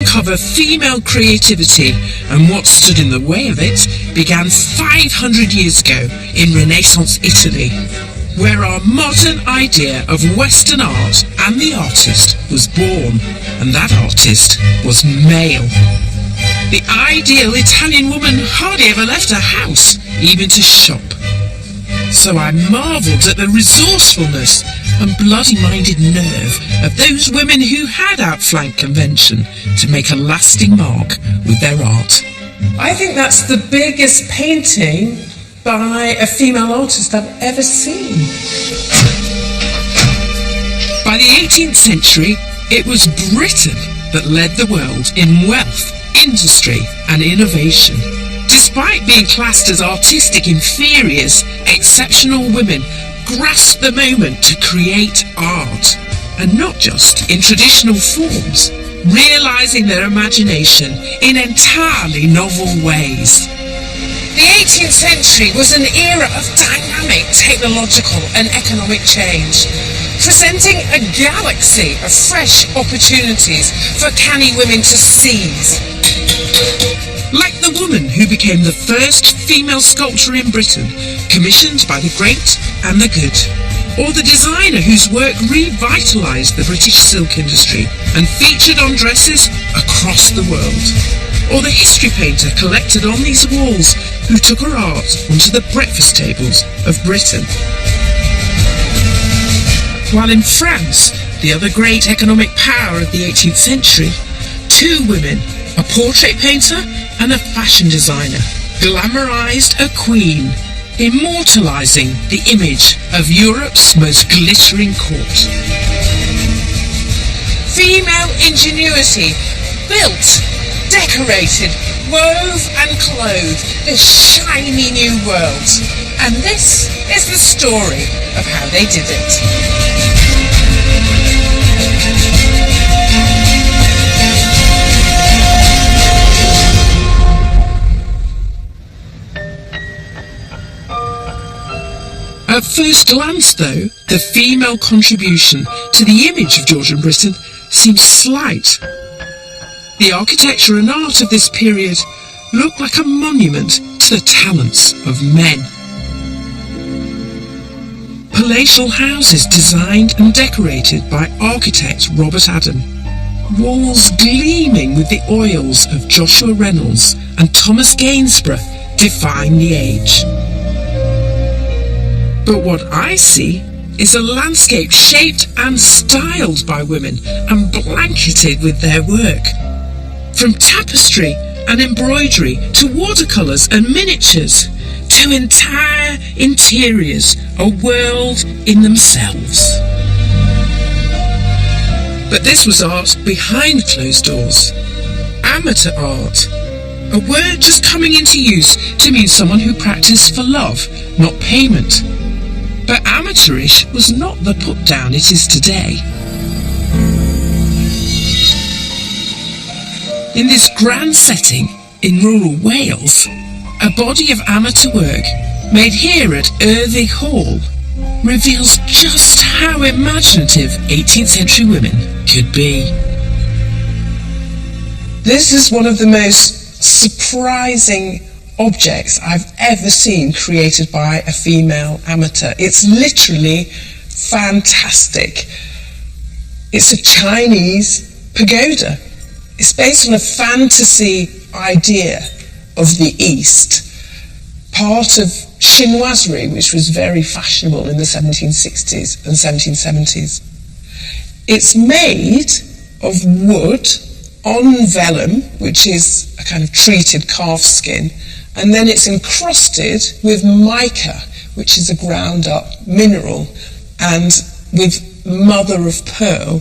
uncover female creativity and what stood in the way of it began 500 years ago in Renaissance Italy, where our modern idea of Western art and the artist was born, and that artist was male. The ideal Italian woman hardly ever left her house, even to shop. So I marvelled at the resourcefulness and bloody-minded nerve of those women who had outflanked convention to make a lasting mark with their art. I think that's the biggest painting by a female artist I've ever seen. By the 18th century, it was Britain that led the world in wealth, industry and innovation. Despite being classed as artistic inferiors, exceptional women grasped the moment to create art, and not just in traditional forms, realising their imagination in entirely novel ways. The 18th century was an era of dynamic technological and economic change, presenting a galaxy of fresh opportunities for canny women to seize. Like the woman who became the first female sculptor in Britain, commissioned by the great and the good, or the designer whose work revitalised the British silk industry and featured on dresses across the world, or the history painter collected on these walls who took her art onto the breakfast tables of Britain. While in France, the other great economic power of the 18th century, two women, a portrait painter and a fashion designer, glamorized a queen, immortalizing the image of Europe's most glittering court. Female ingenuity built, decorated, wove and clothed this shiny new world. And this is the story of how they did it. At first glance, though, the female contribution to the image of Georgian Britain seems slight. The architecture and art of this period look like a monument to the talents of men. Palatial houses designed and decorated by architect Robert Adam. Walls gleaming with the oils of Joshua Reynolds and Thomas Gainsborough define the age. But what I see is a landscape shaped and styled by women and blanketed with their work. From tapestry and embroidery to watercolours and miniatures to entire interiors, a world in themselves. But this was art behind closed doors. Amateur art. A word just coming into use to mean someone who practiced for love, not payment. But amateurish was not the put-down it is today. In this grand setting in rural Wales, a body of amateur work made here at Erddig Hall reveals just how imaginative 18th century women could be. This is one of the most surprising objects I've ever seen created by a female amateur. It's literally fantastic. It's a Chinese pagoda. It's based on a fantasy idea of the East, part of chinoiserie, which was very fashionable in the 1760s and 1770s. It's made of wood on vellum, which is a kind of treated calf skin, and then it's encrusted with mica, which is a ground up mineral, and with mother of pearl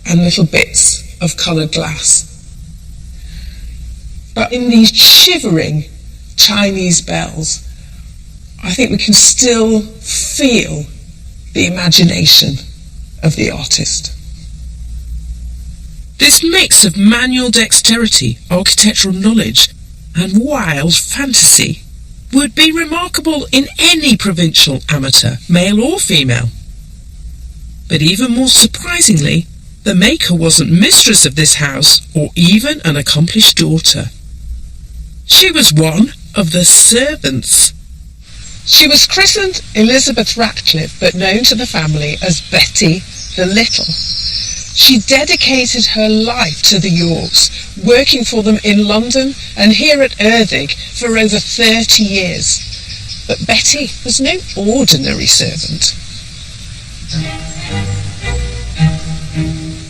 and little bits of coloured glass. But in these shivering Chinese bells, I think we can still feel the imagination of the artist. This mix of manual dexterity, architectural knowledge, and wild fantasy would be remarkable in any provincial amateur, male or female. But even more surprisingly, The maker wasn't mistress of this house or even an accomplished daughter. She was one of the servants. She was christened Elizabeth Ratcliffe, but known to the family as Betty the Little. She dedicated her life to the Yorks, working for them in London and here at Erddig for over 30 years. But Betty was no ordinary servant.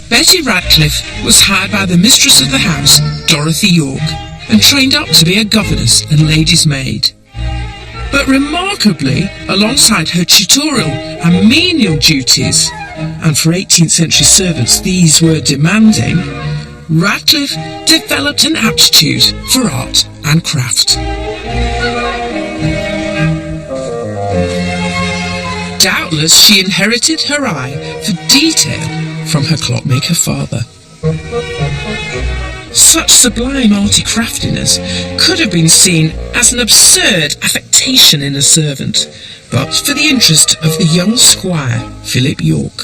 Betty Ratcliffe was hired by the mistress of the house, Dorothy York, and trained up to be a governess and lady's maid. But remarkably, alongside her tutorial and menial duties, and for 18th century servants these were demanding, Ratcliffe developed an aptitude for art and craft. Doubtless she inherited her eye for detail from her clockmaker father. Such sublime arty craftiness could have been seen as an absurd affectation in a servant, but for the interest of the young squire, Philip York.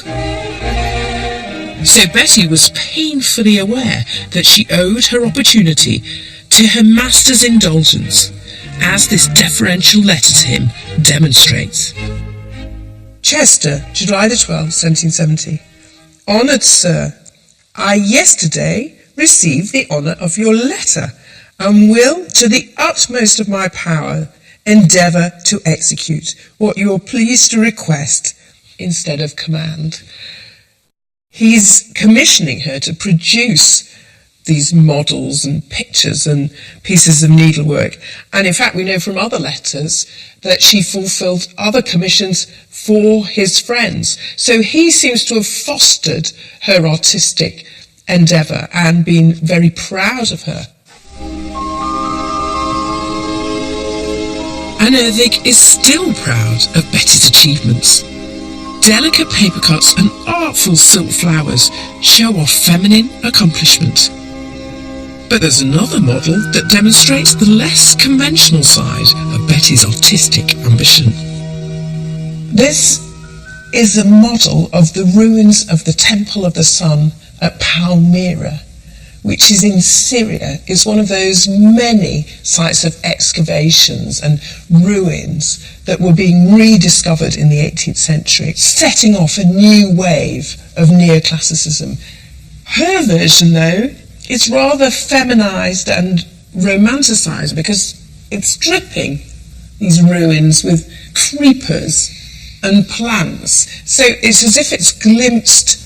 So Betty was painfully aware that she owed her opportunity to her master's indulgence, as this deferential letter to him demonstrates. Chester, July the 12th, 1770. Honoured Sir, I yesterday received the honour of your letter, and will, to the utmost of my power, endeavour to execute what you are pleased to request instead of command. He's commissioning her to produce these models and pictures and pieces of needlework. And in fact, we know from other letters that she fulfilled other commissions for his friends. So he seems to have fostered her artistic endeavour and been very proud of her. And Erddig is still proud of Betty's achievements. Delicate paper cuts and artful silk flowers show off feminine accomplishment. But there's another model that demonstrates the less conventional side of Betty's artistic ambition. This is a model of the ruins of the Temple of the Sun at Palmyra, which is in Syria. It's one of those many sites of excavations and ruins that were being rediscovered in the 18th century, setting off a new wave of neoclassicism. Her version, though, is rather feminized and romanticized because it's dripping these ruins with creepers and plants. So it's as if it's glimpsed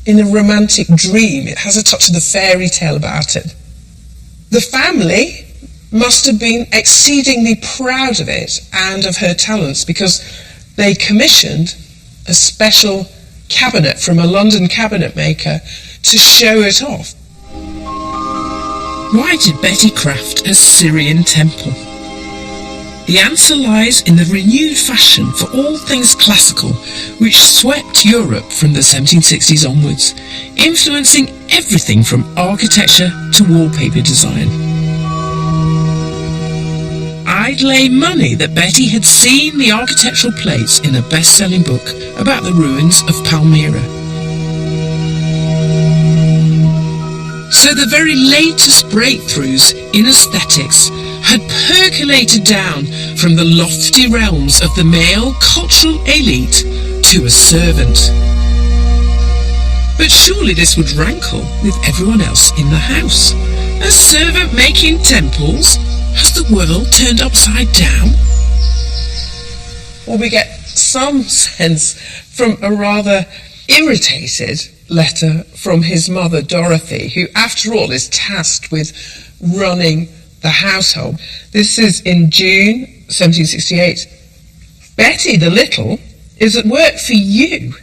in a romantic dream. It has a touch of the fairy tale about it. The family must have been exceedingly proud of it and of her talents, because they commissioned a special cabinet from a London cabinet maker to show it off. Why did Betty craft a Syrian temple? The answer lies in the renewed fashion for all things classical, which swept Europe from the 1760s onwards, influencing everything from architecture to wallpaper design. I'd lay money that Betty had seen the architectural plates in a best-selling book about the ruins of Palmyra. So the very latest breakthroughs in aesthetics had percolated down from the lofty realms of the male cultural elite to a servant. But surely this would rankle with everyone else in the house. A servant making temples? Has the world turned upside down? Well, we get some sense from a rather irritated letter from his mother Dorothy, who after all is tasked with running the household. This is in June 1768. Betty the Little is at work for you,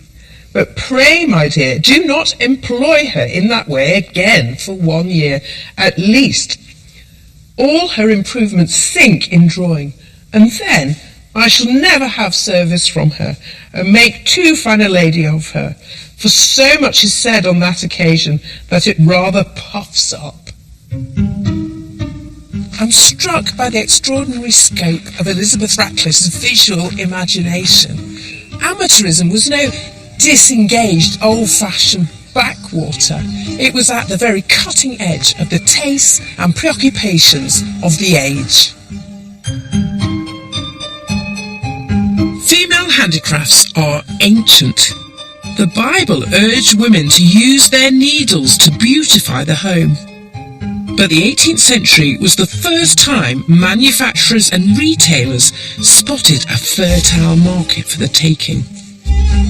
but pray, my dear, do not employ her in that way again for 1 year at least. All her improvements sink in drawing, and then I shall never have service from her, and make too fine a lady of her, for so much is said on that occasion that it rather puffs up. I'm struck by the extraordinary scope of Elizabeth Ratcliffe's visual imagination. Amateurism was no disengaged, old-fashioned backwater. It was at the very cutting edge of the tastes and preoccupations of the age. Female handicrafts are ancient. The Bible urged women to use their needles to beautify the home. But the 18th century was the first time manufacturers and retailers spotted a fertile market for the taking.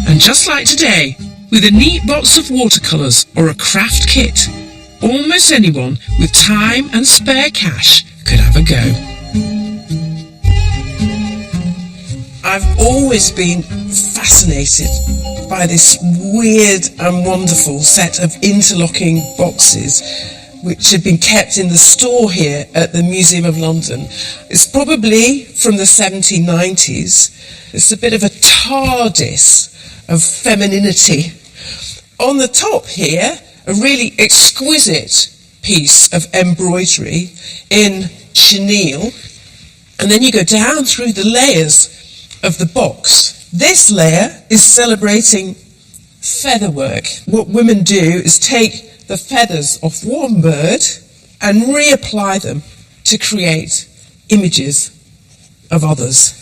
And just like today, with a neat box of watercolours or a craft kit, almost anyone with time and spare cash could have a go. I've always been fascinated by this weird and wonderful set of interlocking boxes which have been kept in the store here at the Museum of London. It's probably from the 1790s. It's a bit of a TARDIS of femininity. On the top here, a really exquisite piece of embroidery in chenille, and then you go down through the layers of the box. This layer is celebrating featherwork. What women do is take the feathers of one bird and reapply them to create images of others.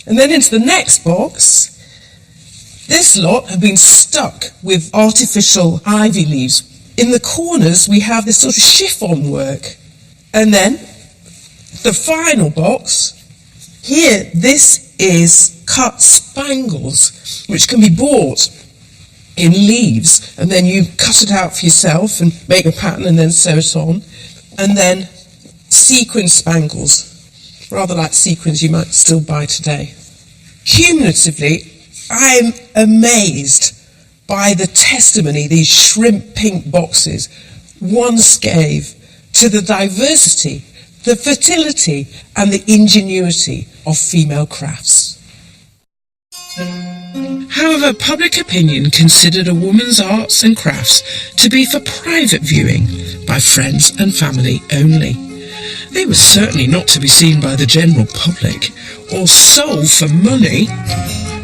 And then into the next box, this lot have been stuck with artificial ivy leaves. In the corners we have this sort of chiffon work. And then the final box, here this is cut spangles which can be bought in leaves, and then you cut it out for yourself and make a pattern and then sew it on. And then sequin spangles, rather like sequins you might still buy today. Cumulatively, I'm amazed by the testimony these shrimp pink boxes once gave to the diversity, the fertility and the ingenuity of female crafts. However, public opinion considered a woman's arts and crafts to be for private viewing by friends and family only. They were certainly not to be seen by the general public or sold for money.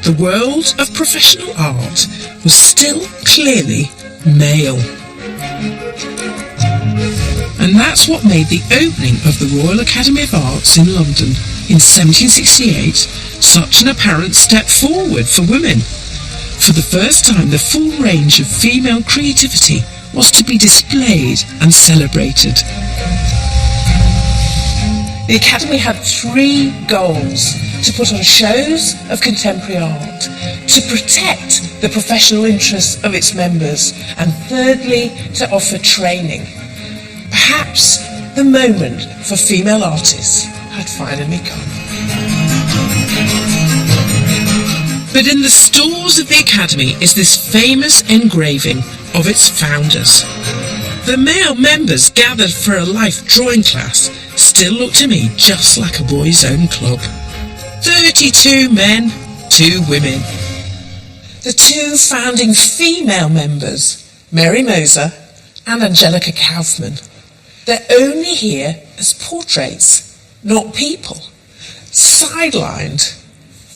The world of professional art was still clearly male. And that's what made the opening of the Royal Academy of Arts in London in 1768 such an apparent step forward for women. For the first time, the full range of female creativity was to be displayed and celebrated. The Academy had 3 goals: to put on shows of contemporary art, to protect the professional interests of its members, and thirdly, to offer training. Perhaps the moment for female artists had finally come. But in the stores of the Academy is this famous engraving of its founders. The male members gathered for a life drawing class still look to me just like a boys' own club. 32 men, 2 women. The 2 founding female members, Mary Moser and Angelica Kaufman, they're only here as portraits, not people, sidelined.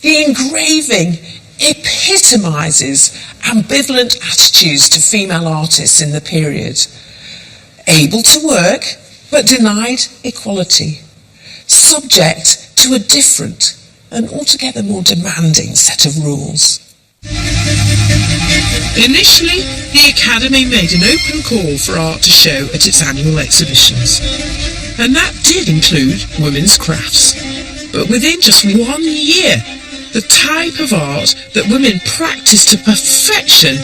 The engraving epitomizes ambivalent attitudes to female artists in the period. Able to work, but denied equality. Subject to a different and altogether more demanding set of rules. Initially, the Academy made an open call for art to show at its annual exhibitions, and that did include women's crafts. But within just 1 year, the type of art that women practiced to perfection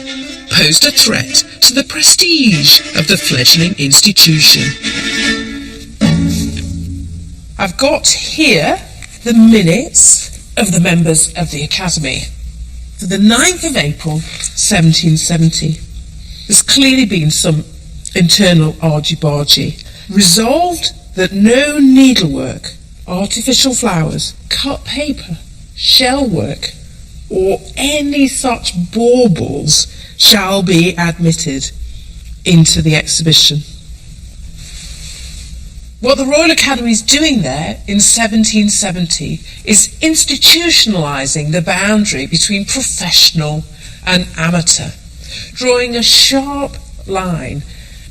posed a threat to the prestige of the fledgling institution. I've got here the minutes of the members of the Academy. For the 9th of April 1770, there's clearly been some internal argy-bargy. Resolved that no needlework, artificial flowers, cut paper, shell work, or any such baubles shall be admitted into the exhibition. What the Royal Academy is doing there in 1770 is institutionalising the boundary between professional and amateur. drawing a sharp line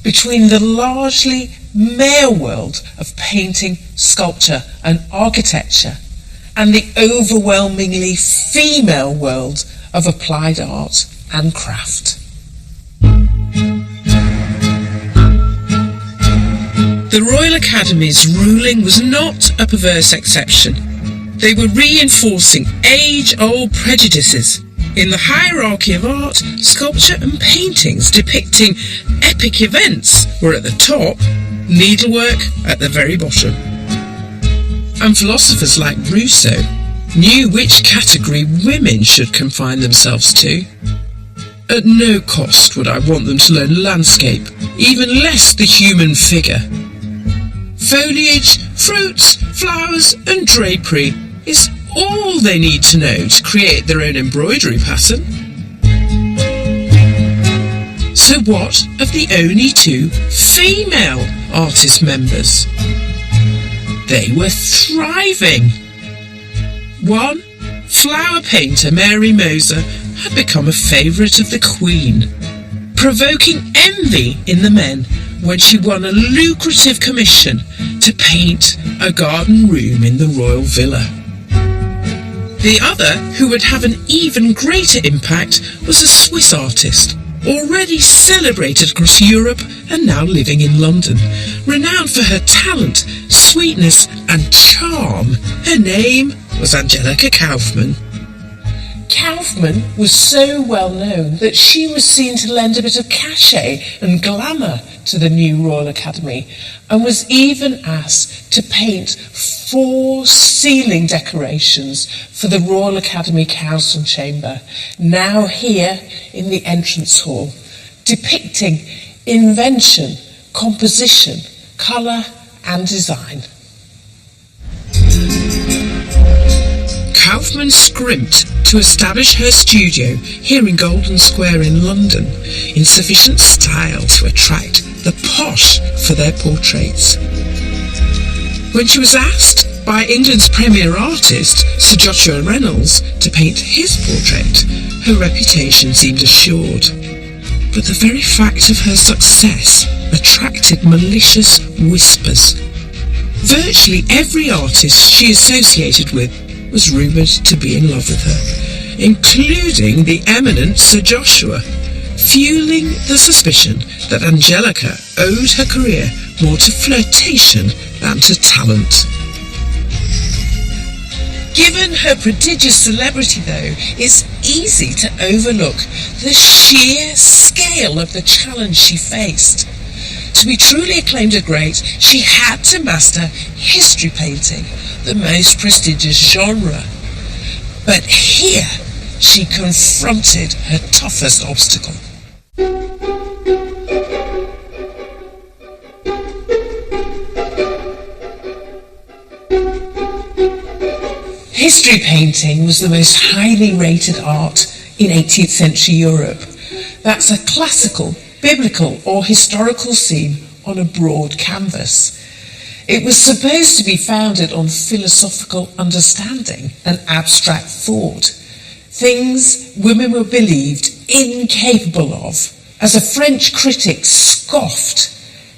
between the largely male world of painting, sculpture and architecture and the overwhelmingly female world of applied art and craft. The Royal Academy's ruling was not a perverse exception. They were reinforcing age-old prejudices. In the hierarchy of art, sculpture and paintings depicting epic events were at the top, needlework at the very bottom. And philosophers like Rousseau knew which category women should confine themselves to. At no cost would I want them to learn landscape, even less the human figure. Foliage, fruits, flowers and drapery is all they need to know to create their own embroidery pattern. So what of the only two female artist members? They were thriving. One, flower painter Mary Moser, had become a favourite of the Queen, provoking envy in the men when she won a lucrative commission to paint a garden room in the royal villa. The other, who would have an even greater impact, was a Swiss artist, already celebrated across Europe and now living in London. Renowned for her talent, sweetness and charm, her name was Angelica Kauffmann. Kauffmann was so well known that she was seen to lend a bit of cachet and glamour to the new Royal Academy, and was even asked to paint 4 ceiling decorations for the Royal Academy Council Chamber, now here in the entrance hall, depicting invention, composition, colour and design. Kauffmann scrimped to establish her studio here in Golden Square in London in sufficient style to attract the posh for their portraits. When she was asked by England's premier artist, Sir Joshua Reynolds, to paint his portrait, her reputation seemed assured. But the very fact of her success attracted malicious whispers. Virtually every artist she associated with was rumoured to be in love with her, including the eminent Sir Joshua, fueling the suspicion that Angelica owed her career more to flirtation than to talent. Given her prodigious celebrity, though, it's easy to overlook the sheer scale of the challenge she faced. To be truly acclaimed a great, she had to master history painting, the most prestigious genre. But here, she confronted her toughest obstacle. History painting was the most highly rated art in 18th century Europe. That's a classical, biblical or historical scene on a broad canvas. It was supposed to be founded on philosophical understanding and abstract thought, things women were believed incapable of. As a French critic scoffed,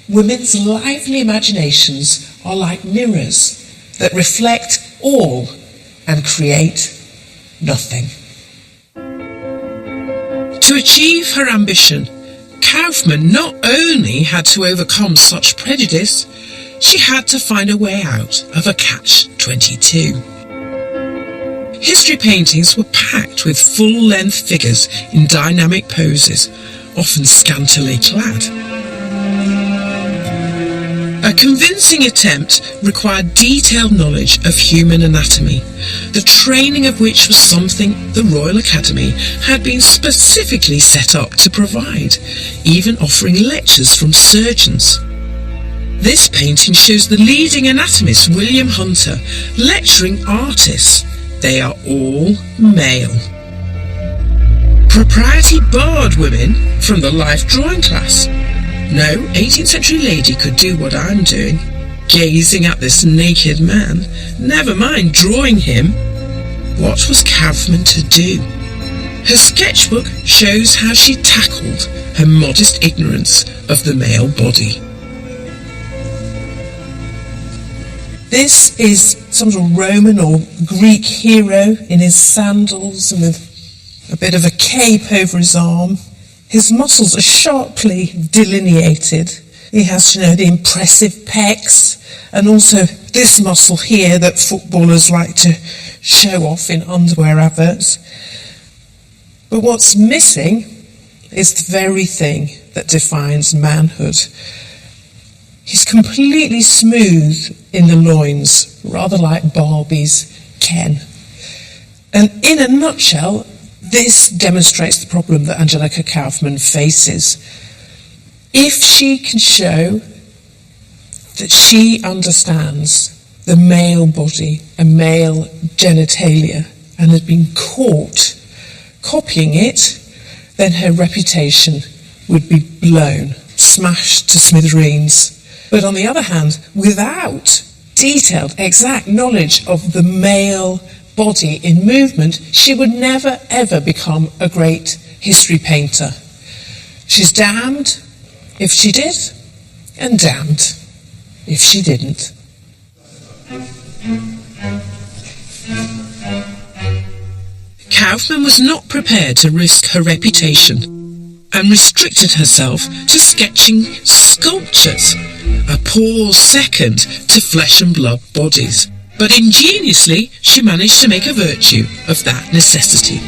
women's lively imaginations are like mirrors that reflect all and create nothing. To achieve her ambition, Kauffmann not only had to overcome such prejudice, she had to find a way out of a catch-22. History paintings were packed with full-length figures in dynamic poses, often scantily clad. A convincing attempt required detailed knowledge of human anatomy, the training of which was something the Royal Academy had been specifically set up to provide, even offering lectures from surgeons. This painting shows the leading anatomist William Hunter lecturing artists. They are all male. Propriety barred women from the life drawing class. No 18th century lady could do what I'm doing, gazing at this naked man, never mind drawing him. What was Kauffmann to do? Her sketchbook shows how she tackled her modest ignorance of the male body. This is some sort of Roman or Greek hero in his sandals and with a bit of a cape over his arm. His muscles are sharply delineated. He has, the impressive pecs and also this muscle here that footballers like to show off in underwear adverts. But what's missing is the very thing that defines manhood. He's completely smooth in the loins, rather like Barbie's Ken. And in a nutshell, this demonstrates the problem that Angelica Kauffman faces. If she can show that she understands the male body and male genitalia and has been caught copying it, then her reputation would be blown, smashed to smithereens. But on the other hand, without detailed, exact knowledge of the male body in movement, she would never ever become a great history painter. She's damned if she did, and damned if she didn't. Kauffman was not prepared to risk her reputation and restricted herself to sketching sculptures, a poor second to flesh and blood bodies. But ingeniously, she managed to make a virtue of that necessity.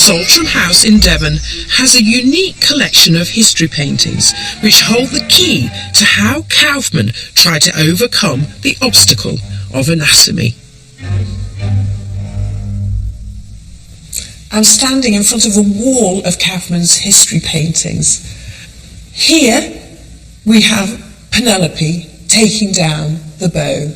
Saltram House in Devon has a unique collection of history paintings which hold the key to how Kauffman tried to overcome the obstacle of anatomy. I'm standing in front of a wall of Kauffman's history paintings. Here we have Penelope taking down the bow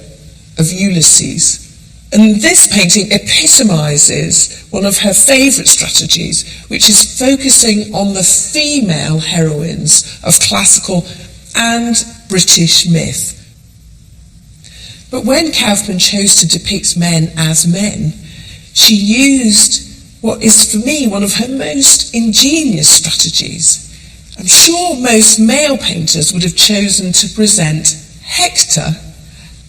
of Ulysses. And this painting epitomizes one of her favourite strategies, which is focusing on the female heroines of classical and British myth. But when Kauffman chose to depict men as men, she used what is for me one of her most ingenious strategies. I'm sure most male painters would have chosen to present Hector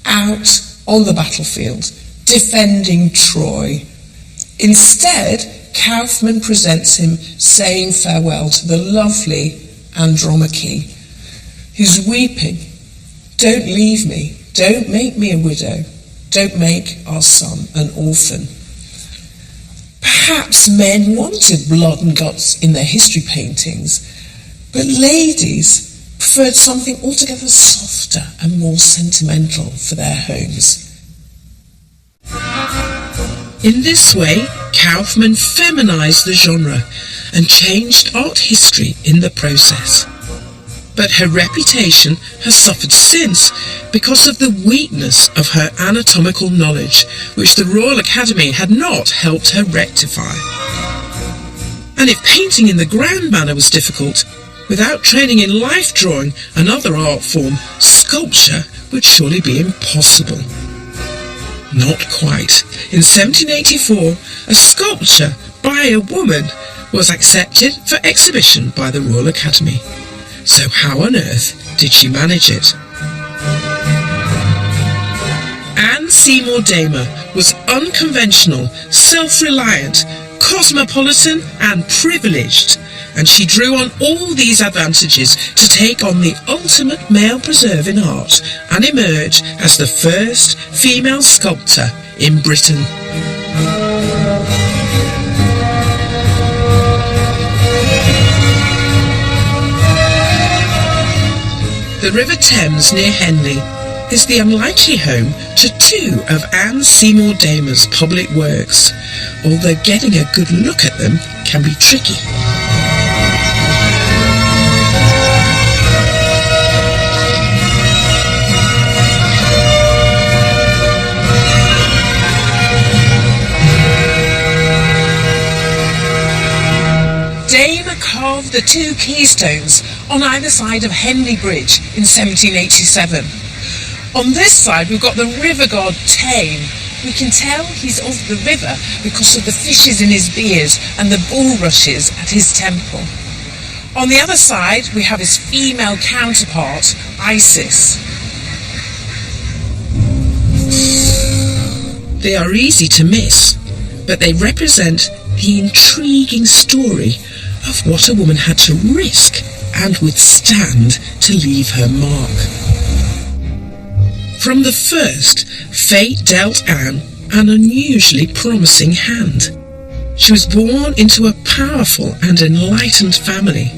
out on the battlefield, defending Troy. Instead, Kauffman presents him saying farewell to the lovely Andromache, who's weeping. Don't leave me. Don't make me a widow. Don't make our son an orphan. Perhaps men wanted blood and guts in their history paintings, but ladies preferred something altogether softer and more sentimental for their homes. In this way, Kauffman feminized the genre and changed art history in the process. But her reputation has suffered since because of the weakness of her anatomical knowledge, which the Royal Academy had not helped her rectify. And if painting in the grand manner was difficult, without training in life drawing, another art form, sculpture, would surely be impossible. Not quite. In 1784, a sculpture by a woman was accepted for exhibition by the Royal Academy. So how on earth did she manage it? Anne Seymour Damer was unconventional, self-reliant, cosmopolitan and privileged, and she drew on all these advantages to take on the ultimate male preserve in art and emerge as the first female sculptor in Britain. The River Thames near Henley is the unlikely home to two of Anne Seymour Damer's public works, although getting a good look at them can be tricky. Damer carved the two keystones on either side of Henley Bridge in 1787. On this side we've got the river god Tame, We can tell he's of the river because of the fishes in his beard and the bulrushes at his temple. On the other side, we have his female counterpart, Isis. They are easy to miss, but they represent the intriguing story of what a woman had to risk and withstand to leave her mark. From the first, fate dealt Anne an unusually promising hand. She was born into a powerful and enlightened family.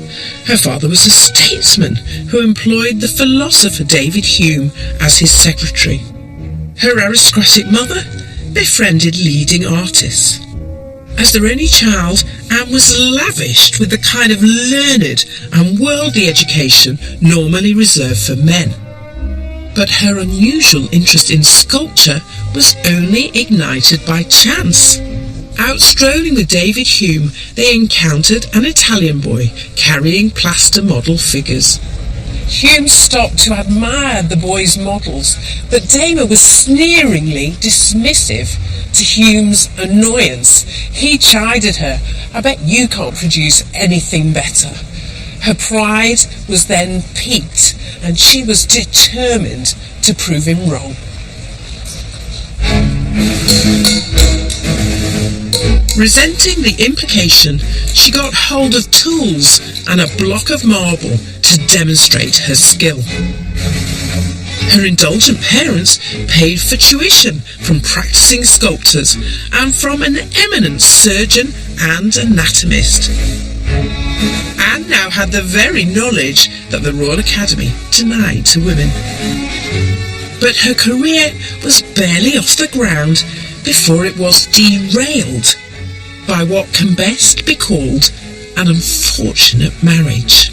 Her father was a statesman who employed the philosopher David Hume as his secretary. Her aristocratic mother befriended leading artists. As their only child, Anne was lavished with the kind of learned and worldly education normally reserved for men. But her unusual interest in sculpture was only ignited by chance. Out strolling with David Hume, they encountered an Italian boy carrying plaster model figures. Hume stopped to admire the boy's models, but Damer was sneeringly dismissive to Hume's annoyance. He chided her. "I bet you can't produce anything better." Her pride was then piqued, and she was determined to prove him wrong. Resenting the implication, she got hold of tools and a block of marble to demonstrate her skill. Her indulgent parents paid for tuition from practicing sculptors and from an eminent surgeon and anatomist. Anne now had the very knowledge that the Royal Academy denied to women. But her career was barely off the ground before it was derailed by what can best be called an unfortunate marriage.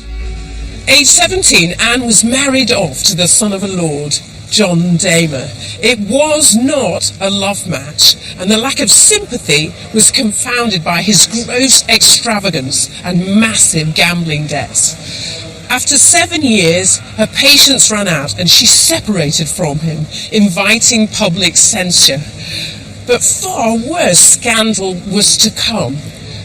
Aged 17, Anne was married off to the son of a lord, John Damer. It was not a love match, and the lack of sympathy was confounded by his gross extravagance and massive gambling debts. After 7 years, her patience ran out and she separated from him, inviting public censure. But far worse scandal was to come.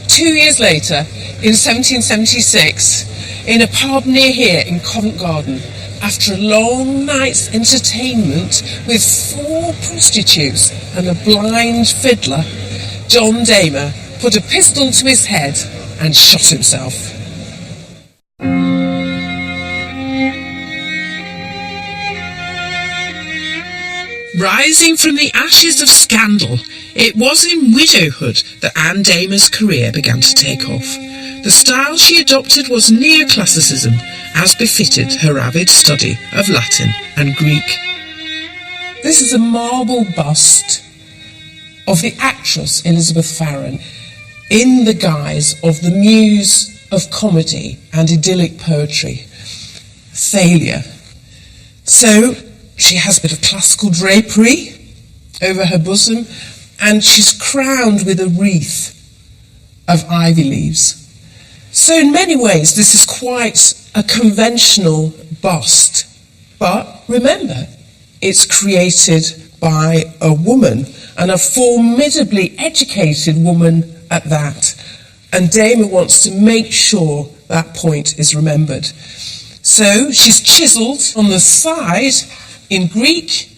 2 years later, in 1776, in a pub near here in Covent Garden, after a long night's entertainment with 4 prostitutes and a blind fiddler, John Damer put a pistol to his head and shot himself. Rising from the ashes of scandal, it was in widowhood that Anne Damer's career began to take off. The style she adopted was neoclassicism, as befitted her avid study of Latin and Greek. This is a marble bust of the actress Elizabeth Farren in the guise of the muse of comedy and idyllic poetry, Thalia. So she has a bit of classical drapery over her bosom, and she's crowned with a wreath of ivy leaves. So in many ways, this is quite a conventional bust. But remember, it's created by a woman, and a formidably educated woman at that. And Damer wants to make sure that point is remembered. So she's chiselled on the side, in Greek,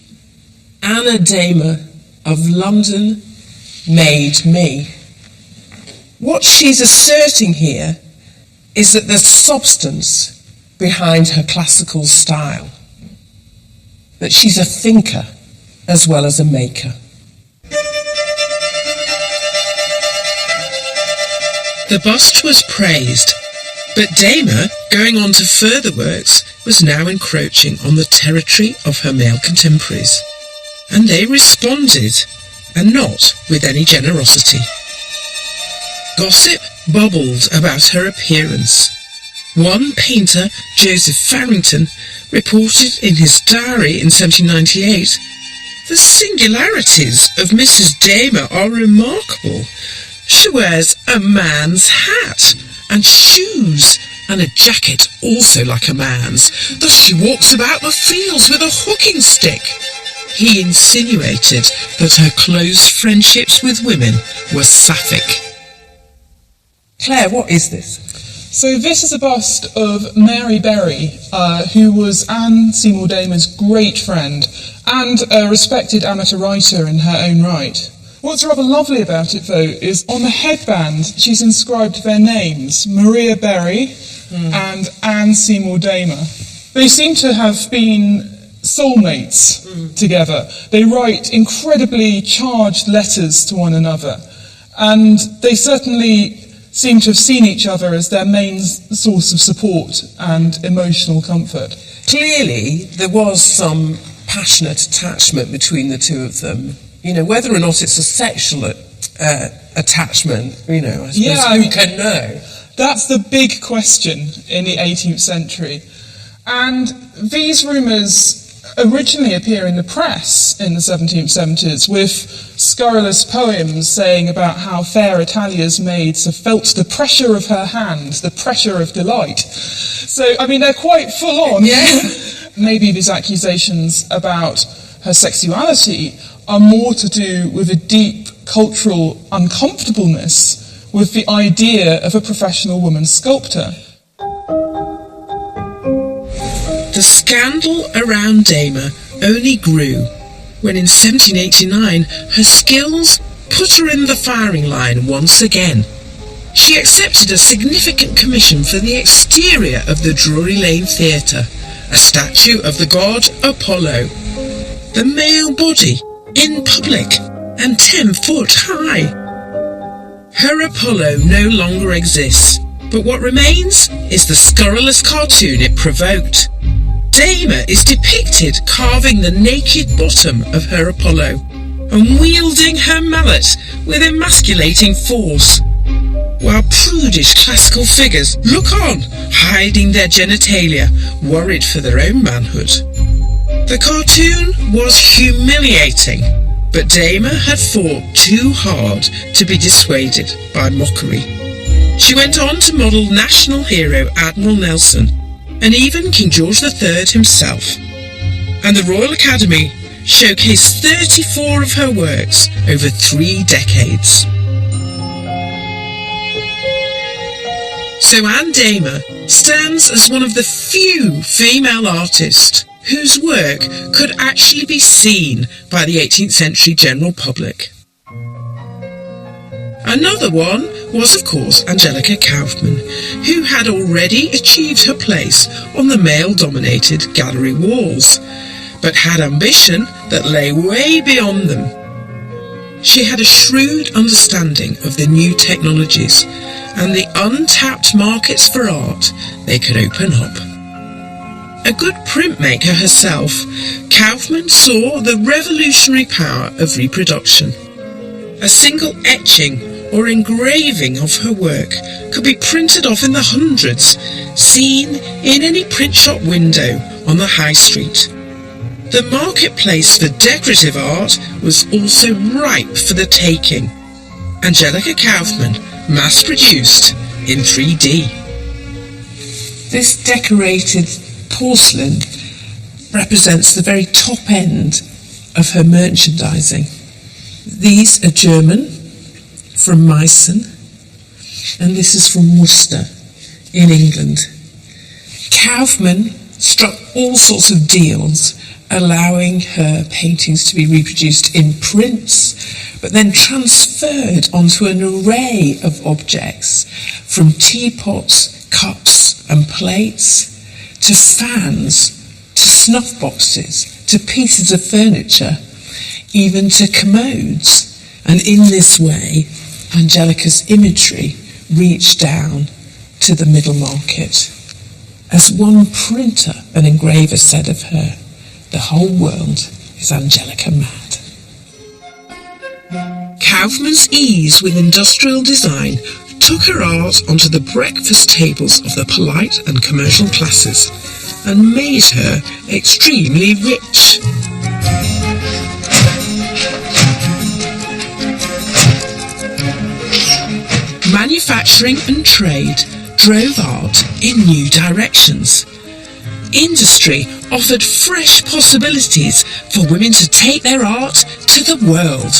Anna Damer of London made me. What she's asserting here is that there's substance behind her classical style, that she's a thinker as well as a maker. The bust was praised, but Damer, going on to further works, was now encroaching on the territory of her male contemporaries, and they responded, and not with any generosity. Gossip bubbled about her appearance. One painter, Joseph Farrington, reported in his diary in 1798, "The singularities of Mrs. Damer are remarkable. She wears a man's hat and shoes and a jacket also like a man's. Thus she walks about the fields with a hooking stick. he insinuated that her close friendships with women were sapphic. Claire, what is this? So this is a bust of Mary Berry, who was Anne Seymour Damer's great friend and a respected amateur writer in her own right. What's rather lovely about it, though, is on the headband she's inscribed their names, Maria Berry and Anne Seymour Damer. They seem to have been soulmates together. They write incredibly charged letters to one another, and they certainly seem to have seen each other as their main source of support and emotional comfort. Clearly, there was some passionate attachment between the two of them. You know, whether or not it's a sexual attachment, you know, I suppose who can know? That's the big question in the 18th century. And these rumours originally appear in the press in the 1770s with scurrilous poems saying about how fair Italia's maids have felt the pressure of her hand, the pressure of delight. So, I mean, they're quite full on. Yeah. Maybe these accusations about her sexuality are more to do with a deep cultural uncomfortableness with the idea of a professional woman sculptor. The scandal around Damer only grew when in 1789 her skills put her in the firing line once again. She accepted a significant commission for the exterior of the Drury Lane Theatre, a statue of the god Apollo, the male body in public and 10 foot high. Her Apollo no longer exists, but what remains is the scurrilous cartoon it provoked. Damer is depicted carving the naked bottom of her Apollo and wielding her mallet with emasculating force, while prudish classical figures look on, hiding their genitalia, worried for their own manhood. The cartoon was humiliating, but Damer had fought too hard to be dissuaded by mockery. She went on to model national hero Admiral Nelson, and even King George III himself. And the Royal Academy showcased 34 of her works over 3 decades. So Anne Damer stands as one of the few female artists whose work could actually be seen by the 18th century general public. Another one was, of course, Angelica Kauffman, who had already achieved her place on the male-dominated gallery walls, but had ambition that lay way beyond them. She had a shrewd understanding of the new technologies and the untapped markets for art they could open up. A good printmaker herself, Kauffman saw the revolutionary power of reproduction. A single etching or engraving of her work could be printed off in the hundreds, seen in any print shop window on the high street. The marketplace for decorative art was also ripe for the taking. Angelica Kauffman, mass-produced in 3D. This decorated porcelain represents the very top end of her merchandising. These are German, from Meissen, and this is from Worcester in England. Kauffman struck all sorts of deals, allowing her paintings to be reproduced in prints, but then transferred onto an array of objects, from teapots, cups and plates, to fans, to snuff boxes, to pieces of furniture, even to commodes. And in this way, Angelica's imagery reached down to the middle market. As one printer and engraver said of her, the whole world is Angelica mad. Kauffman's ease with industrial design took her art onto the breakfast tables of the polite and commercial classes and made her extremely rich. Manufacturing and trade drove art in new directions. industry offered fresh possibilities for women to take their art to the world.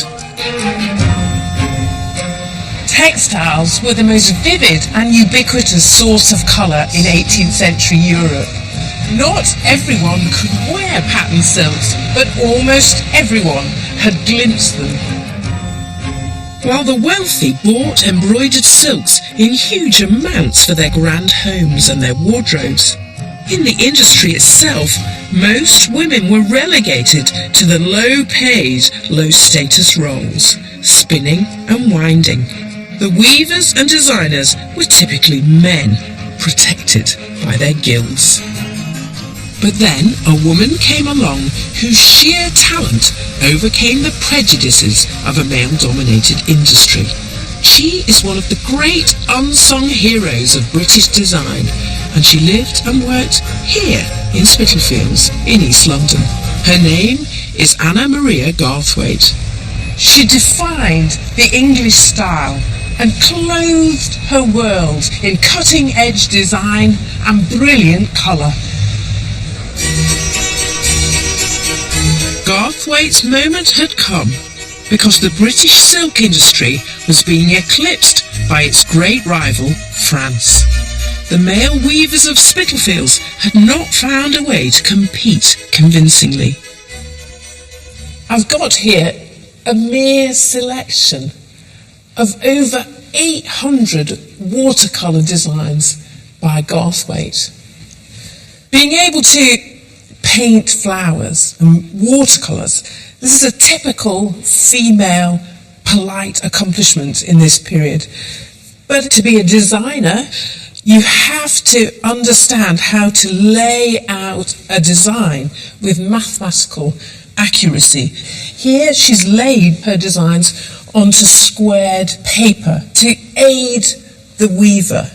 Textiles were the most vivid and ubiquitous source of colour in 18th century Europe. Not everyone could wear patterned silks, but almost everyone had glimpsed them. While the wealthy bought embroidered silks in huge amounts for their grand homes and their wardrobes, in the industry itself, most women were relegated to the low-paid, low-status roles, spinning and winding. The weavers and designers were typically men, protected by their guilds. But then a woman came along whose sheer talent overcame the prejudices of a male-dominated industry. She is one of the great unsung heroes of British design, and she lived and worked here in Spitalfields in East London. Her name is Anna Maria Garthwaite. She defined the English style and clothed her world in cutting-edge design and brilliant colour. Garthwaite's moment had come because the British silk industry was being eclipsed by its great rival, France. The male weavers of Spitalfields had not found a way to compete convincingly. I've got here a mere selection of over 800 watercolour designs by Garthwaite. Being able to paint flowers and watercolours, this is a typical female polite accomplishment in this period. But to be a designer, you have to understand how to lay out a design with mathematical accuracy. Here she's laid her designs onto squared paper to aid the weaver.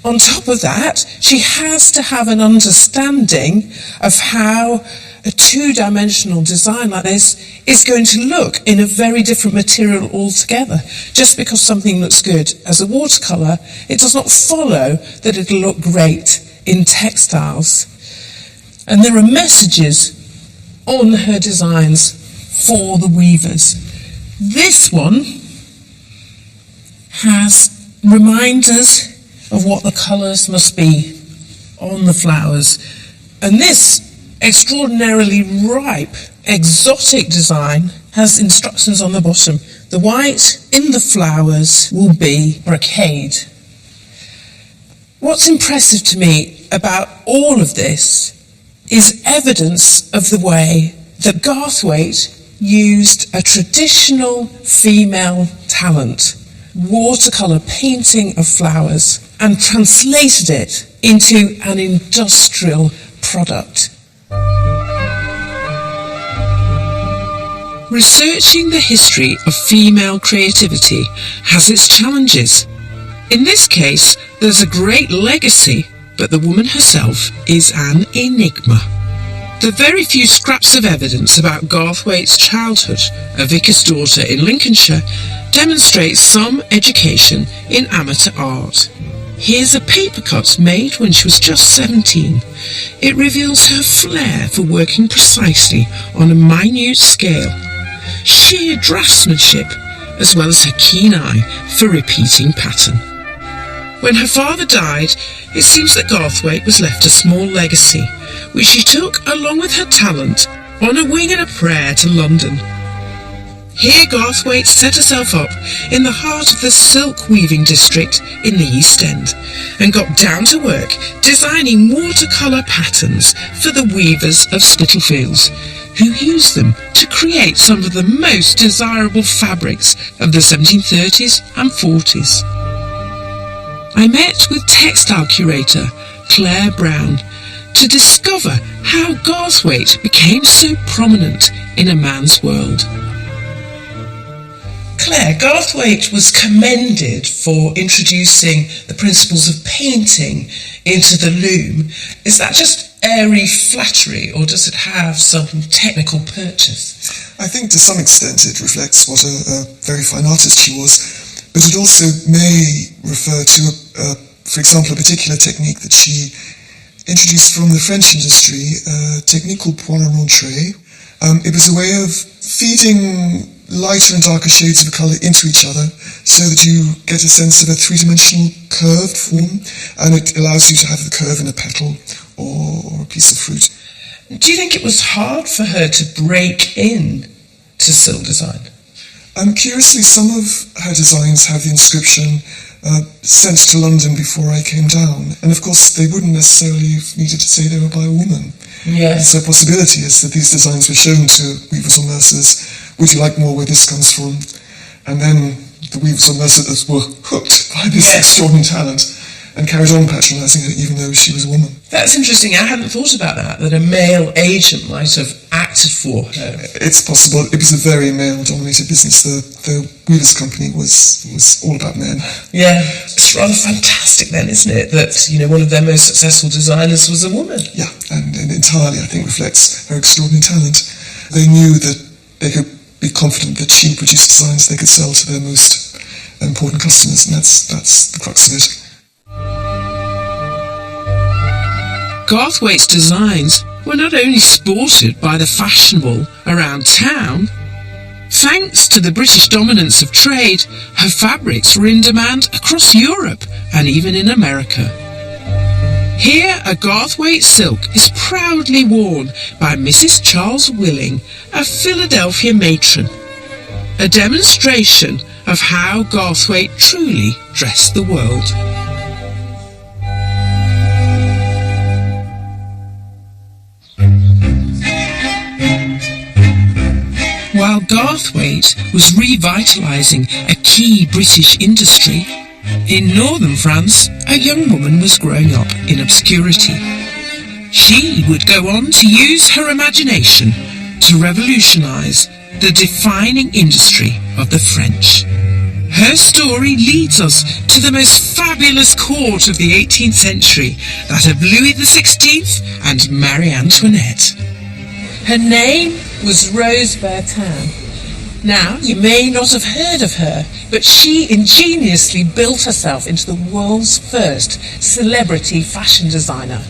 On top of that, she has to have an understanding of how a two-dimensional design like this is going to look in a very different material altogether. Just because something looks good as a watercolour, it does not follow that it'll look great in textiles. And there are messages on her designs for the weavers. This one has reminders of what the colours must be on the flowers. And this extraordinarily ripe, exotic design has instructions on the bottom. The white in the flowers will be brocade. What's impressive to me about all of this is evidence of the way that Garthwaite used a traditional female talent, watercolour painting of flowers, and translated it into an industrial product. Researching the history of female creativity has its challenges. In this case, there's a great legacy, but the woman herself is an enigma. The very few scraps of evidence about Garthwaite's childhood, a vicar's daughter in Lincolnshire, demonstrates some education in amateur art. Here's a paper cut made when she was just 17. It reveals her flair for working precisely on a minute scale, sheer draftsmanship, as well as her keen eye for repeating pattern. When her father died, it seems that Garthwaite was left a small legacy, which she took along with her talent on a wing and a prayer to London. Here Garthwaite set herself up in the heart of the silk weaving district in the East End and got down to work designing watercolour patterns for the weavers of Spitalfields, who used them to create some of the most desirable fabrics of the 1730s and 40s. I met with textile curator Claire Brown to discover how Garthwaite became so prominent in a man's world. Claire, Garthwaite was commended for introducing the principles of painting into the loom. Is that just airy flattery, or does it have some technical purchase? I think to some extent it reflects what a very fine artist she was, but it also may refer to, for example, a particular technique that she introduced from the French industry a technique called point à montrer. It was a way of feeding lighter and darker shades of a colour into each other so that you get a sense of a three-dimensional curved form, and it allows you to have the curve in a petal or a piece of fruit. Do you think it was hard for her to break in to silk design? Curiously, some of her designs have the inscription sent to London before I came down, and of course they wouldn't necessarily have needed to say they were by a woman. Yes. So a possibility is that these designs were shown to weavers or mercers. Would you like more where this comes from? And then the weavers or mercers were hooked by this extraordinary talent and carried on patronising her even though she was a woman. That's interesting. I hadn't thought about that a male agent might have acted for her. It's possible. It was a very male-dominated business. The Weavers' Company was all about men. Yeah, it's rather fantastic then, isn't it, that, one of their most successful designers was a woman? Yeah, and entirely, I think, reflects her extraordinary talent. They knew that they could be confident that she would produce designs they could sell to their most important customers, and that's the crux of it. Garthwaite's designs were not only sported by the fashionable around town. Thanks to the British dominance of trade, her fabrics were in demand across Europe and even in America. Here, a Garthwaite silk is proudly worn by Mrs. Charles Willing, a Philadelphia matron, a demonstration of how Garthwaite truly dressed the world. While Garthwaite was revitalising a key British industry, in northern France, a young woman was growing up in obscurity. She would go on to use her imagination to revolutionise the defining industry of the French. Her story leads us to the most fabulous court of the 18th century, that of Louis XVI and Marie Antoinette. Her name was Rose Bertin. Now, you may not have heard of her, but she ingeniously built herself into the world's first celebrity fashion designer.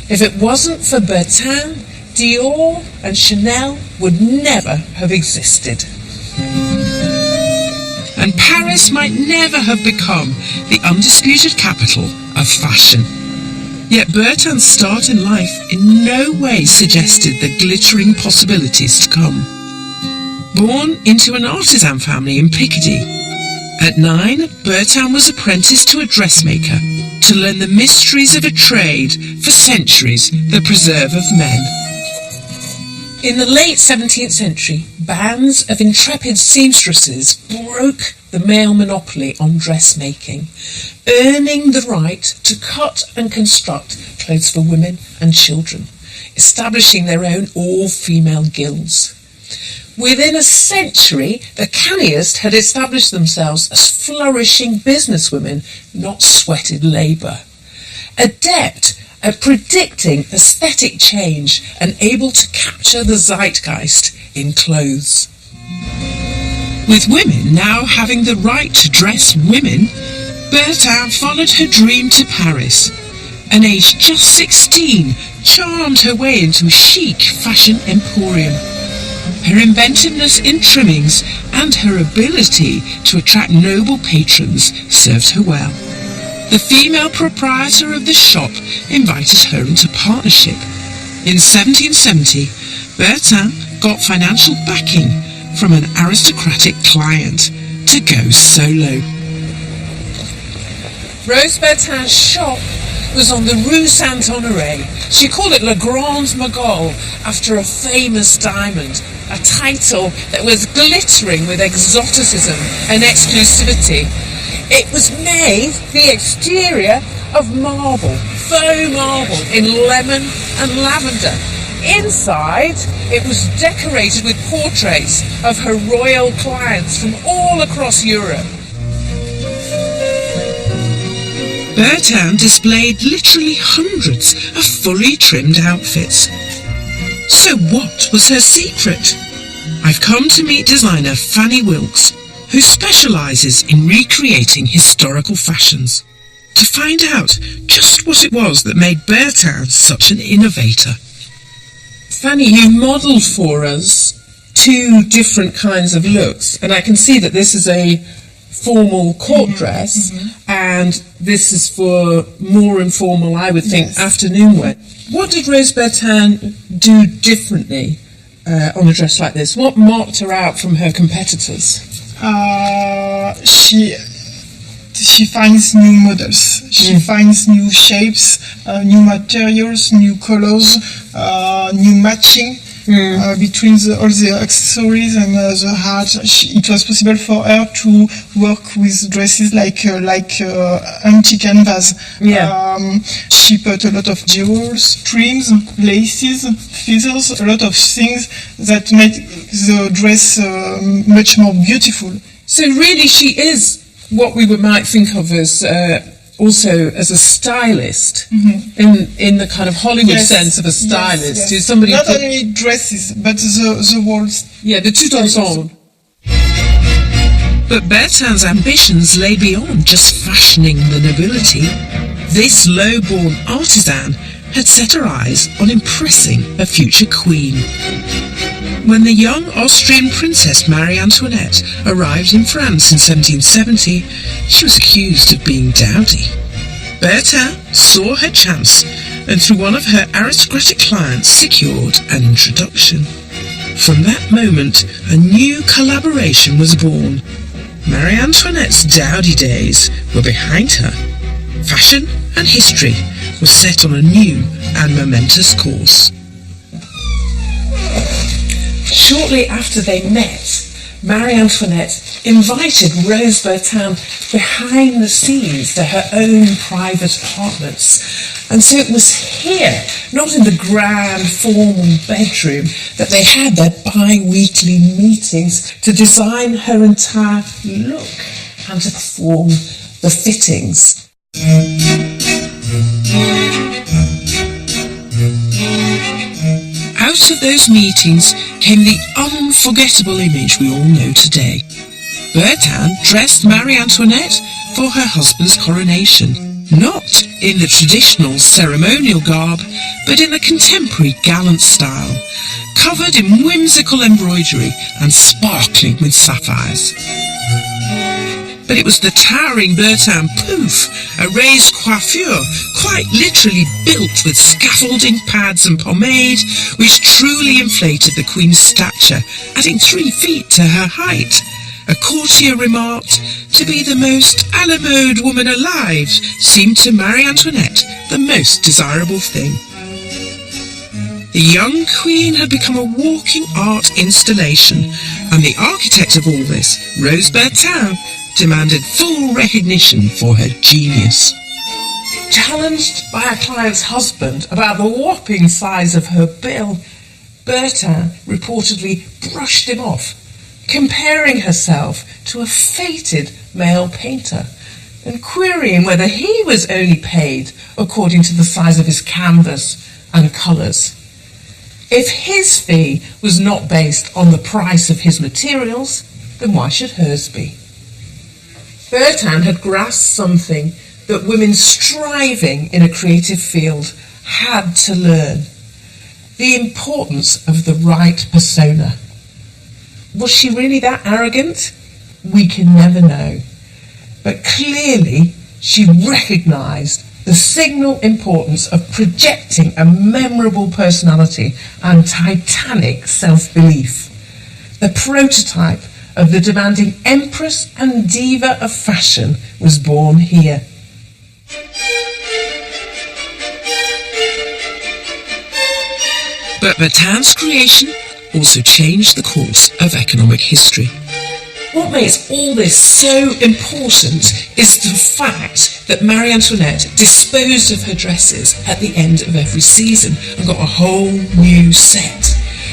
If it wasn't for Bertin, Dior and Chanel would never have existed. And Paris might never have become the undisputed capital of fashion. Yet Bertin's start in life in no way suggested the glittering possibilities to come. Born into an artisan family in Picardy, at 9, Bertin was apprenticed to a dressmaker to learn the mysteries of a trade for centuries the preserve of men. In the late 17th century, bands of intrepid seamstresses broke the male monopoly on dressmaking, earning the right to cut and construct clothes for women and children, establishing their own all-female guilds. Within a century, the canniest had established themselves as flourishing businesswomen, not sweated labour. Adept at predicting aesthetic change and able to capture the zeitgeist in clothes. With women now having the right to dress women, Bertin followed her dream to Paris, and aged just 16, charmed her way into a chic fashion emporium. Her inventiveness in trimmings and her ability to attract noble patrons served her well. The female proprietor of the shop invited her into partnership. In 1770, Bertin got financial backing from an aristocratic client to go solo. Rose Bertin's shop was on the Rue Saint-Honoré. She called it Le Grand Mogol after a famous diamond, a title that was glittering with exoticism and exclusivity. It was made, the exterior, of marble, faux marble in lemon and lavender. Inside, it was decorated with portraits of her royal clients from all across Europe. Bertin displayed literally hundreds of fully trimmed outfits. So what was her secret? I've come to meet designer Fanny Wilkes, who specialises in recreating historical fashions. to find out just what it was that made Bertin such an innovator. Fanny, you modelled for us two different kinds of looks, and I can see that this is a formal court dress, and this is for more informal, I would think, afternoon wear. What did Rose Bertin do differently on a dress like this? What marked her out from her competitors? She finds new models, she finds new shapes, new materials, new colors, new matching between all the accessories and the heart. It was possible for her to work with dresses like empty canvas. She put a lot of jewels, trims, laces, feathers, a lot of things that made the dress much more beautiful. So really she is what we might think of as also as a stylist, in the kind of Hollywood sense of a stylist. Yes. Somebody not only dresses, but the walls. Yeah, the tout ensemble. But Bertin's ambitions lay beyond just fashioning the nobility. This low-born artisan had set her eyes on impressing a future queen. When the young Austrian Princess Marie Antoinette arrived in France in 1770, she was accused of being dowdy. Bertin saw her chance and through one of her aristocratic clients secured an introduction. From that moment, a new collaboration was born. Marie Antoinette's dowdy days were behind her. Fashion and history were set on a new and momentous course. Shortly after they met, Marie Antoinette invited Rose Bertin behind the scenes to her own private apartments. And so it was here, not in the grand formal bedroom, that they had their bi-weekly meetings to design her entire look and to perform the fittings. Out of those meetings came the unforgettable image we all know today. Bertin dressed Marie Antoinette for her husband's coronation, not in the traditional ceremonial garb, but in the contemporary gallant style, covered in whimsical embroidery and sparkling with sapphires. But it was the towering Bertin pouf, a raised coiffure, quite literally built with scaffolding pads and pomade, which truly inflated the Queen's stature, adding 3 feet to her height. A courtier remarked, to be the most a la mode woman alive seemed to Marie Antoinette the most desirable thing. The young Queen had become a walking art installation, and the architect of all this, Rose Bertin, demanded full recognition for her genius. Challenged by a client's husband about the whopping size of her bill, Bertin reportedly brushed him off, comparing herself to a fated male painter and querying whether he was only paid according to the size of his canvas and colours. If his fee was not based on the price of his materials, then why should hers be? Bertin had grasped something that women striving in a creative field had to learn: the importance of the right persona. Was she really that arrogant? We can never know. But clearly she recognised the signal importance of projecting a memorable personality and titanic self-belief. The prototype of the demanding empress and diva of fashion was born here. But Bertin's creation also changed the course of economic history. What makes all this so important is the fact that Marie Antoinette disposed of her dresses at the end of every season and got a whole new set.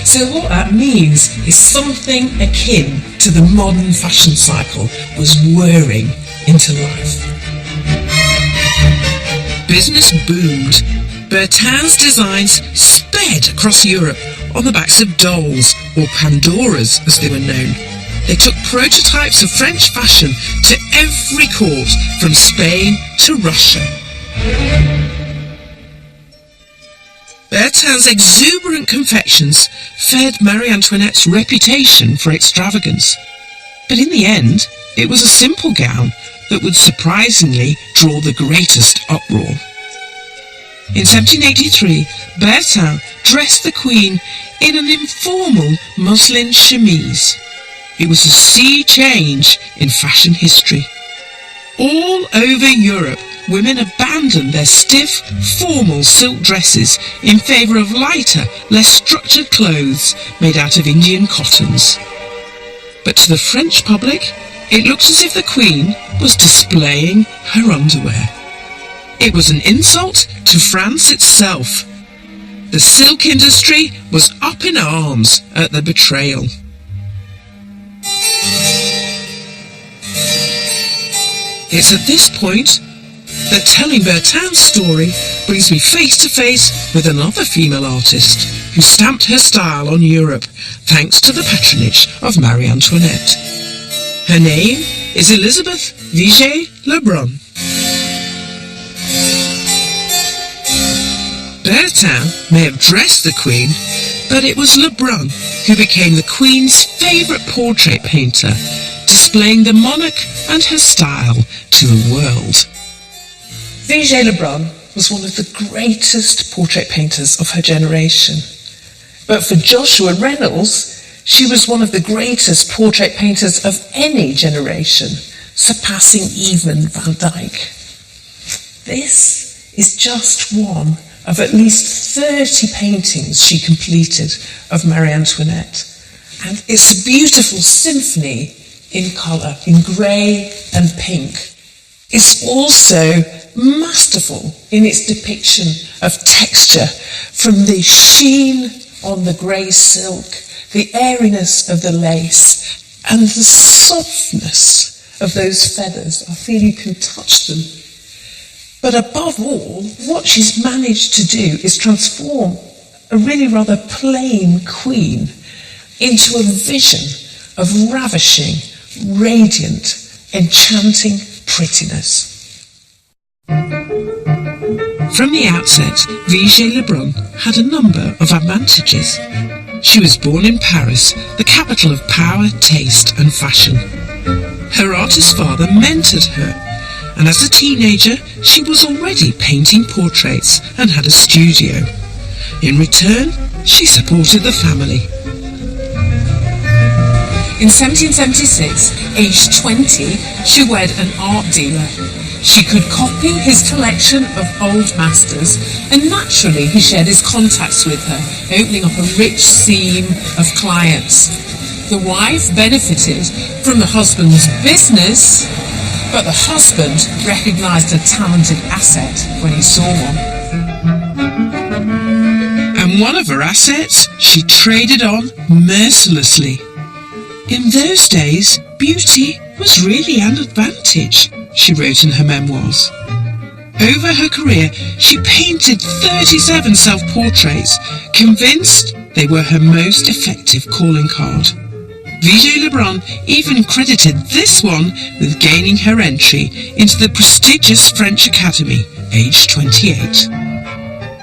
So what that means is something akin to the modern fashion cycle was whirring into life. Business boomed. Bertin's designs sped across Europe on the backs of dolls, or Pandoras as they were known. they took prototypes of French fashion to every court, from Spain to Russia. Bertin's exuberant confections fed Marie Antoinette's reputation for extravagance. But in the end, it was a simple gown that would surprisingly draw the greatest uproar. In 1783, Bertin dressed the Queen in an informal muslin chemise. It was a sea change in fashion history. All over Europe, women abandoned their stiff, formal silk dresses in favour of lighter, less structured clothes made out of Indian cottons. But to the French public, it looked as if the Queen was displaying her underwear. It was an insult to France itself. The silk industry was up in arms at the betrayal. It's at this point that telling Bertin's story brings me face to face with another female artist who stamped her style on Europe thanks to the patronage of Marie Antoinette. Her name is Elizabeth Vigée-Lebrun. Bertin may have dressed the Queen, but it was Lebrun who became the Queen's favourite portrait painter, displaying the monarch and her style to the world. Vigée-Lebrun was one of the greatest portrait painters of her generation. But for Joshua Reynolds, she was one of the greatest portrait painters of any generation, surpassing even Van Dyck. This is just one of at least 30 paintings she completed of Marie Antoinette. And it's a beautiful symphony in colour, in grey and pink. It's also masterful in its depiction of texture, from the sheen on the grey silk, the airiness of the lace, and the softness of those feathers. I feel you can touch them. But above all, what she's managed to do is transform a really rather plain queen into a vision of ravishing, radiant, enchanting prettiness. From the outset, Vigée-Lebrun had a number of advantages. She was born in Paris, the capital of power, taste and fashion. Her artist father mentored her, and as a teenager she was already painting portraits and had a studio. In return, she supported the family. In 1776, aged 20, she wed an art dealer. She could copy his collection of old masters, and naturally he shared his contacts with her, opening up a rich seam of clients. The wife benefited from the husband's business, but the husband recognised a talented asset when he saw one. And one of her assets she traded on mercilessly. In those days, beauty was really an advantage, she wrote in her memoirs. Over her career, she painted 37 self-portraits, convinced they were her most effective calling card. Vigée-Lebrun even credited this one with gaining her entry into the prestigious French Academy, aged 28.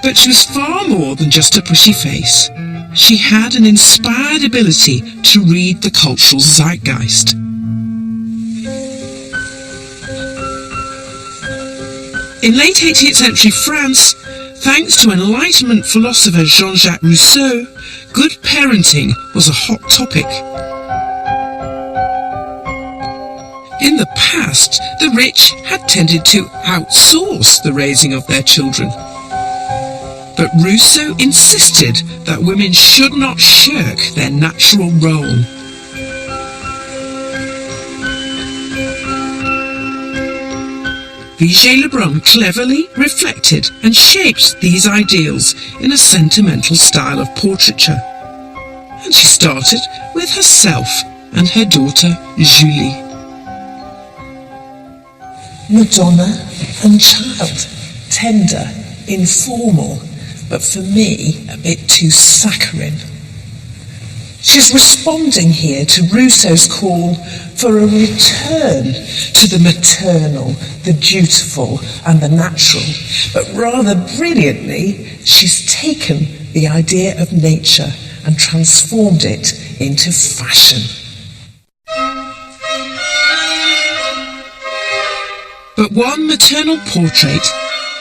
But she was far more than just a pretty face. She had an inspired ability to read the cultural zeitgeist. In late 18th century France, thanks to Enlightenment philosopher Jean-Jacques Rousseau, good parenting was a hot topic. In the past, the rich had tended to outsource the raising of their children. But Rousseau insisted that women should not shirk their natural role. Vigée-Lebrun cleverly reflected and shaped these ideals in a sentimental style of portraiture. And she started with herself and her daughter Julie. Madonna and child, tender, informal, but for me a bit too saccharine. She's responding here to Rousseau's call for a return to the maternal, the dutiful and the natural. But rather brilliantly, she's taken the idea of nature and transformed it into fashion. But one maternal portrait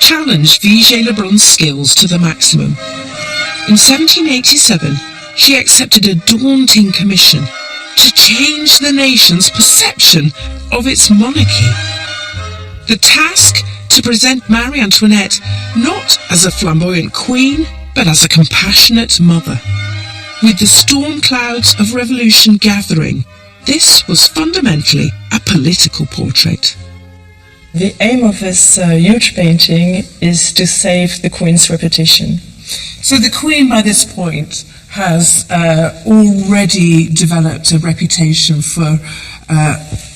challenged Vigée-Lebrun's skills to the maximum. In 1787, she accepted a daunting commission to change the nation's perception of its monarchy. The task to present Marie Antoinette not as a flamboyant queen, but as a compassionate mother. With the storm clouds of revolution gathering, this was fundamentally a political portrait. The aim of this huge painting is to save the Queen's reputation. So the Queen, by this point, has already developed a reputation for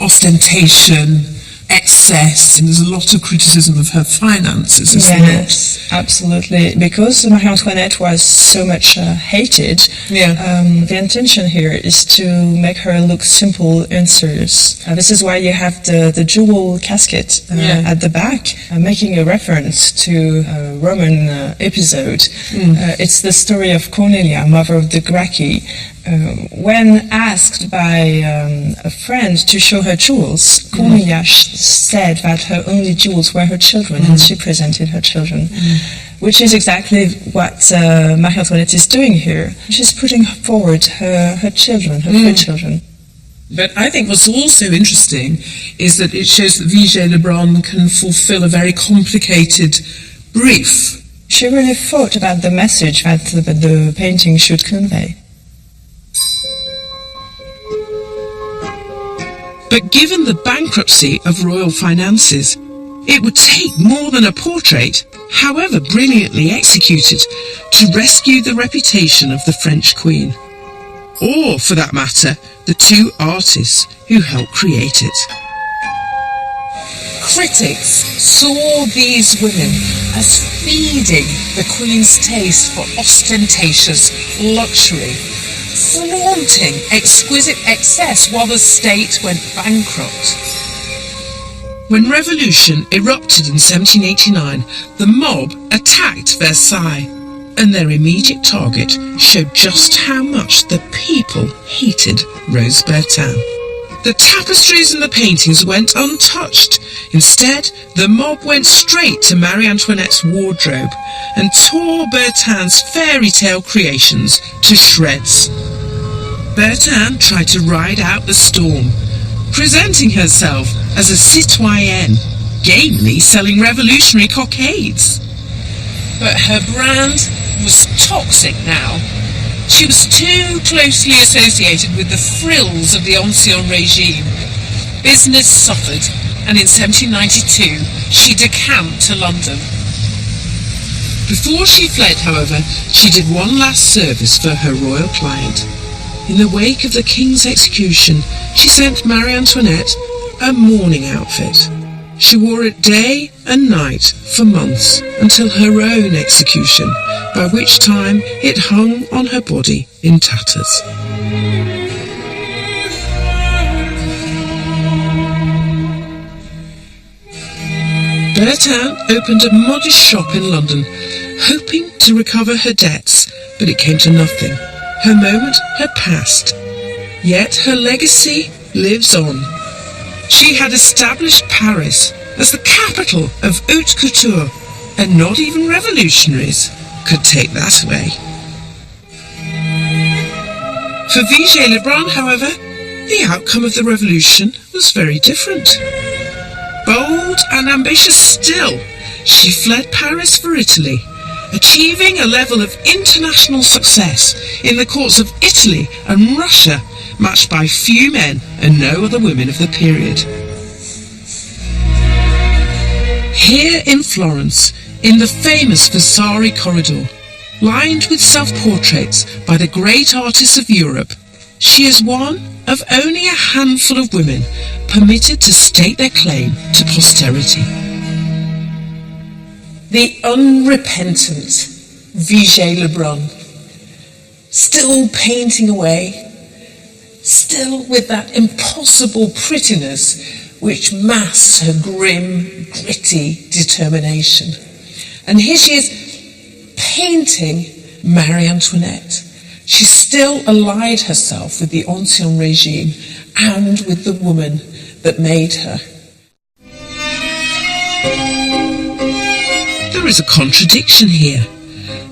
ostentation, excess, and there's a lot of criticism of her finances, isn't it? Yes, absolutely. Because Marie Antoinette was so much hated, the intention here is to make her look simple and serious. This is why you have the jewel casket at the back, making a reference to a Roman episode. It's the story of Cornelia, mother of the Gracchi. When asked by a friend to show her jewels, Cornelia said that her only jewels were her children, and she presented her children, which is exactly what Marie Antoinette is doing here. She's putting forward her children, her three children. But I think what's also interesting is that it shows that Vigée-Lebrun can fulfill a very complicated brief. She really thought about the message that the painting should convey. But given the bankruptcy of royal finances, it would take more than a portrait, however brilliantly executed, to rescue the reputation of the French Queen. Or, for that matter, the two artists who helped create it. Critics saw these women as feeding the Queen's taste for ostentatious luxury, flaunting exquisite excess while the state went bankrupt. When revolution erupted in 1789, the mob attacked Versailles, and their immediate target showed just how much the people hated Rose Bertin. The tapestries and the paintings went untouched. Instead, the mob went straight to Marie Antoinette's wardrobe and tore Bertin's fairy tale creations to shreds. Bertin tried to ride out the storm, presenting herself as a citoyenne, gamely selling revolutionary cockades. But her brand was toxic now. She was too closely associated with the frills of the Ancien Regime. Business suffered, and in 1792 she decamped to London. Before she fled, however, she did one last service for her royal client. In the wake of the king's execution, she sent Marie Antoinette a mourning outfit. She wore it day and night for months until her own execution, by which time it hung on her body in tatters. Bertin opened a modest shop in London, hoping to recover her debts, but it came to nothing. Her moment had passed, yet her legacy lives on. She had established Paris as the capital of haute couture, and not even revolutionaries could take that away. For Vigée-Lebrun, however, the outcome of the revolution was very different. Bold and ambitious still, she fled Paris for Italy, achieving a level of international success in the courts of Italy and Russia matched by few men and no other women of the period. Here in Florence, in the famous Vasari corridor, lined with self-portraits by the great artists of Europe, she is one of only a handful of women permitted to state their claim to posterity. The unrepentant Vigée-Lebrun. still painting away, still with that impossible prettiness which masks her grim, gritty determination. And here she is painting Marie Antoinette. She still allied herself with the Ancien Regime and with the woman that made her. There is a contradiction here.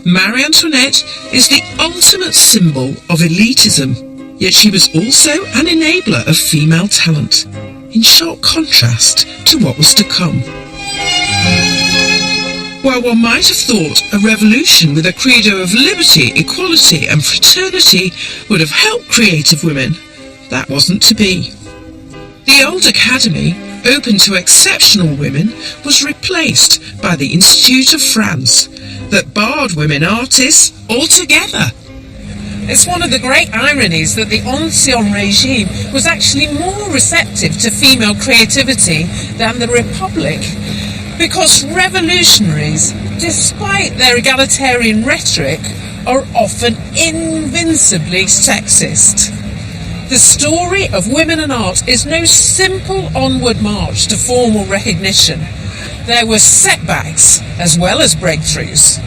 Marie Antoinette is the ultimate symbol of elitism, yet she was also an enabler of female talent, in sharp contrast to what was to come. While one might have thought a revolution with a credo of liberty, equality and fraternity would have helped creative women, that wasn't to be. The old academy, open to exceptional women, was replaced by the Institute of France, that barred women artists altogether. It's one of the great ironies that the Ancien Regime was actually more receptive to female creativity than the Republic, because revolutionaries, despite their egalitarian rhetoric, are often invincibly sexist. The story of women and art is no simple onward march to formal recognition. There were setbacks as well as breakthroughs.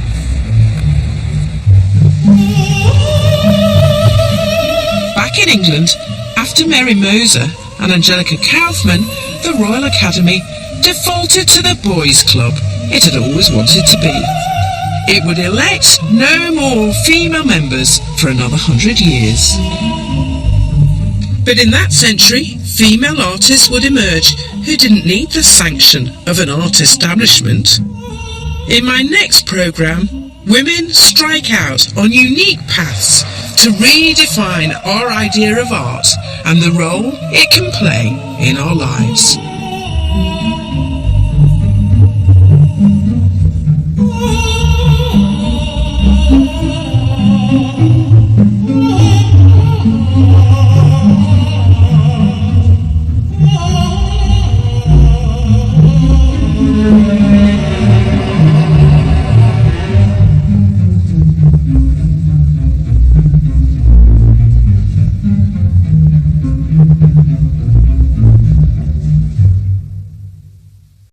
Back in England, after Mary Moser and Angelica Kauffman, the Royal Academy defaulted to the boys' club it had always wanted to be. It would elect no more female members for another 100 years. But in that century, female artists would emerge who didn't need the sanction of an art establishment. In my next programme, women strike out on unique paths to redefine our idea of art and the role it can play in our lives.